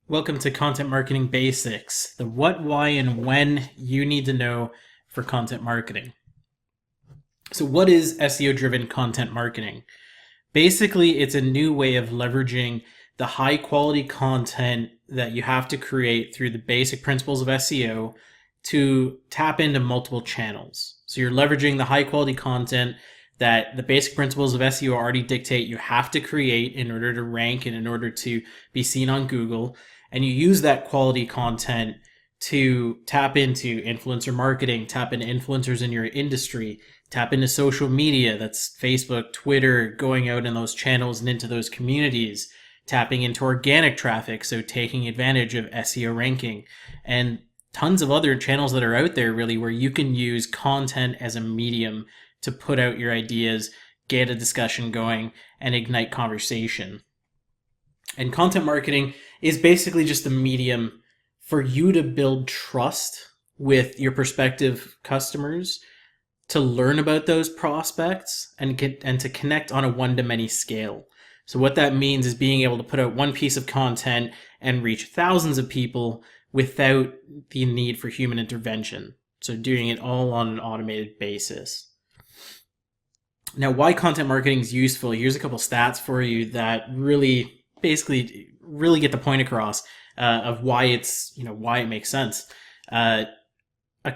Welcome to Content Marketing Basics, the what, why, and when you need to know for content marketing. So what is SEO-driven content marketing? Basically, it's a new way of leveraging the high quality content that you have to create through the basic principles of SEO to tap into multiple channels. So you're leveraging the high quality content that the basic principles of SEO already dictate you have to create in order to rank and in order to be seen on Google. And you use that quality content to tap into influencer marketing, tap into influencers in your industry, tap into social media, that's Facebook, Twitter, going out in those channels and into those communities, tapping into organic traffic, so taking advantage of SEO ranking, and tons of other channels that are out there really where you can use content as a medium to put out your ideas, get a discussion going, and ignite conversation. And content marketing is basically just a medium for you to build trust with your prospective customers, to learn about those prospects, and to connect on a one-to-many scale. So what that means is being able to put out one piece of content and reach thousands of people without the need for human intervention. So doing it all on an automated basis. Now, why content marketing is useful, here's a couple stats for you that really get the point across of why it makes sense. A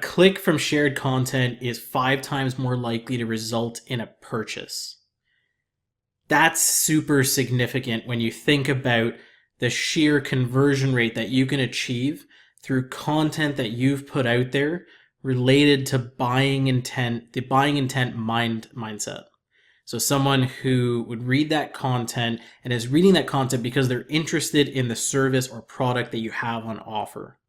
click from shared content is 5 times more likely to result in a purchase. That's super significant when you think about the sheer conversion rate that you can achieve through content that you've put out there related to buying intent, the buying intent mindset. So someone who would read that content and is reading that content because they're interested in the service or product that you have on offer.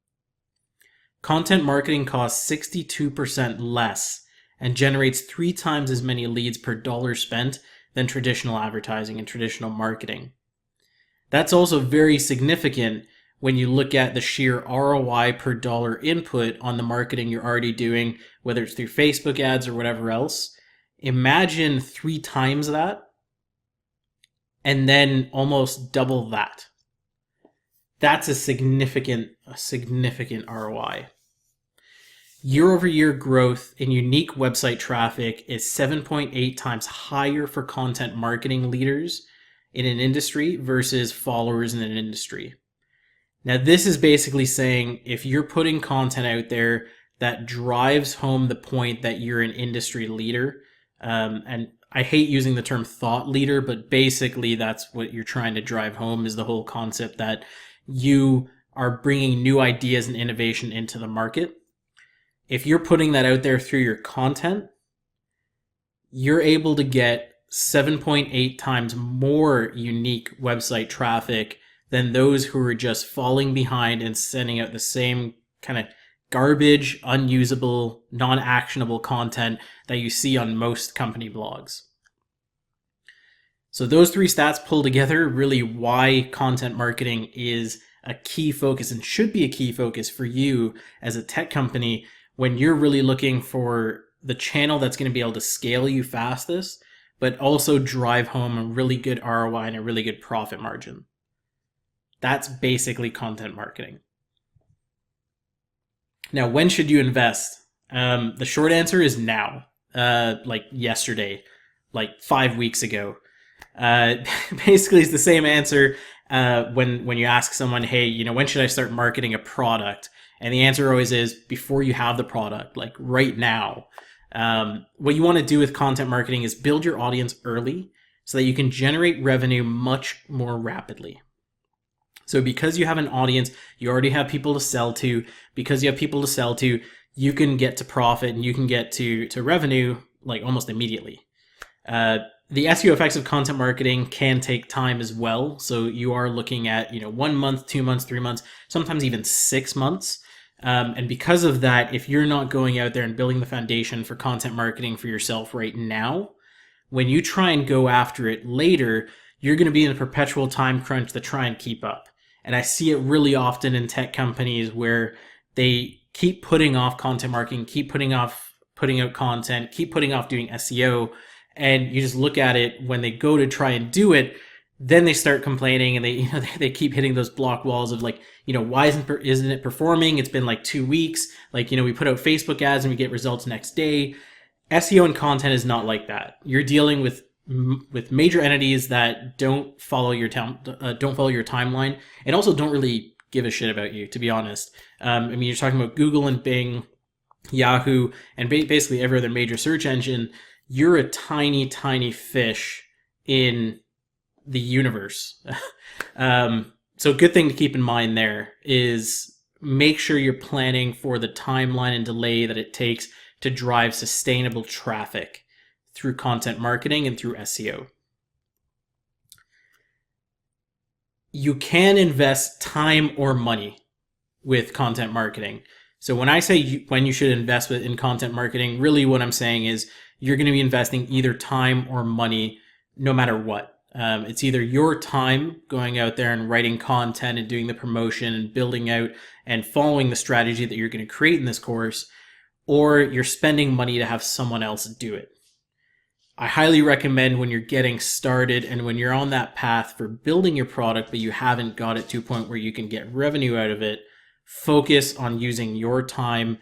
Content marketing costs 62% less and generates 3 times as many leads per dollar spent than traditional advertising and traditional marketing. That's also very significant when you look at the sheer ROI per dollar input on the marketing you're already doing, whether it's through Facebook ads or whatever else. Imagine 3 times that and then almost double that. That's a significant ROI. Year-over-year growth in unique website traffic is 7.8 times higher for content marketing leaders in an industry versus followers in an industry. Now, this is basically saying if you're putting content out there that drives home the point that you're an industry leader, and I hate using the term thought leader, but basically that's what you're trying to drive home, is the whole concept that you are bringing new ideas and innovation into the market. If you're putting that out there through your content, you're able to get 7.8 times more unique website traffic than those who are just falling behind and sending out the same kind of garbage, unusable, non-actionable content that you see on most company blogs. So those 3 stats pull together really why content marketing is a key focus and should be a key focus for you as a tech company when you're really looking for the channel that's going to be able to scale you fastest, but also drive home a really good ROI and a really good profit margin. That's basically content marketing. Now, when should you invest? The short answer is now, like yesterday, like 5 weeks ago. Basically, it's the same answer when you ask someone, hey, when should I start marketing a product? And the answer always is before you have the product, like right now. What you want to do with content marketing is build your audience early so that you can generate revenue much more rapidly. So because you have an audience, you already have people to sell to. Because you have people to sell to, you can get to profit and you can get to revenue like almost immediately. The SEO effects of content marketing can take time as well. So you are looking at 1 month, 2 months, 3 months, sometimes even 6 months. And because of that, if you're not going out there and building the foundation for content marketing for yourself right now, when you try and go after it later, you're going to be in a perpetual time crunch to try and keep up. And I see it really often in tech companies where they keep putting off content marketing, keep putting off putting out content, keep putting off doing SEO. And you just look at it when they go to try and do it, then they start complaining, and they keep hitting those block walls of like, why isn't it performing? It's been like 2 weeks. Like, we put out Facebook ads and we get results next day. SEO and content is not like that. You're dealing with major entities that don't follow your timeline, and also don't really give a shit about you, to be honest. You're talking about Google and Bing, Yahoo, and basically every other major search engine. You're a tiny, tiny fish in the universe. So a good thing to keep in mind there is make sure you're planning for the timeline and delay that it takes to drive sustainable traffic through content marketing and through SEO. You can invest time or money with content marketing. So when I say when you should invest in content marketing, really what I'm saying is you're going to be investing either time or money no matter what. It's either your time going out there and writing content and doing the promotion and building out and following the strategy that you're going to create in this course, or you're spending money to have someone else do it. I highly recommend when you're getting started and when you're on that path for building your product, but you haven't got it to a point where you can get revenue out of it, focus on using your time.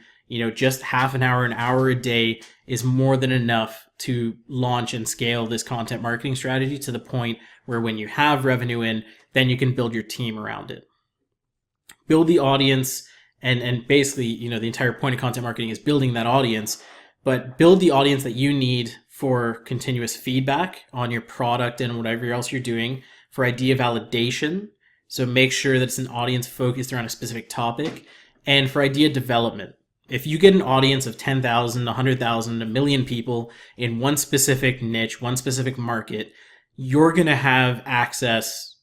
Just half an hour a day is more than enough to launch and scale this content marketing strategy to the point where when you have revenue in, then you can build your team around it. Build the audience, and basically, the entire point of content marketing is building that audience, but build the audience that you need for continuous feedback on your product and whatever else you're doing, for idea validation. So make sure that it's an audience focused around a specific topic, and for idea development. If you get an audience of 10,000, 100,000, a million people in one specific niche, one specific market, you're going to have access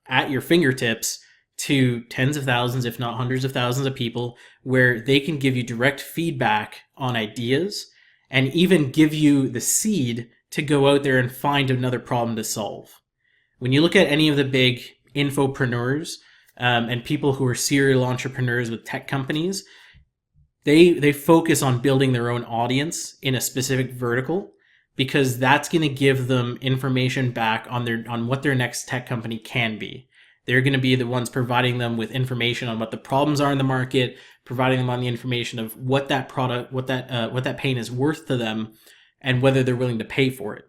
at your fingertips to tens of thousands, if not hundreds of thousands of people, where they can give you direct feedback on ideas and even give you the seed to go out there and find another problem to solve. When you look at any of the big infopreneurs and people who are serial entrepreneurs with tech companies, they focus on building their own audience in a specific vertical, because that's going to give them information back on what their next tech company can be. They're going to be the ones providing them with information on what the problems are in the market, providing them on the information of what that product, what that pain is worth to them, and whether they're willing to pay for it.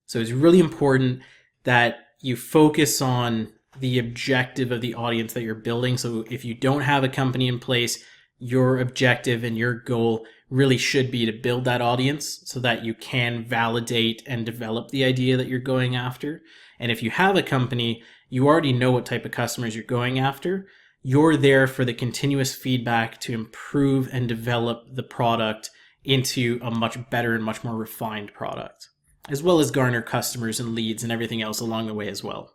So it's really important that you focus on the objective of the audience that you're building. So if you don't have a company in place, your objective and your goal really should be to build that audience so that you can validate and develop the idea that you're going after. And if you have a company, you already know what type of customers you're going after. You're there for the continuous feedback to improve and develop the product into a much better and much more refined product, as well as garner customers and leads and everything else along the way as well.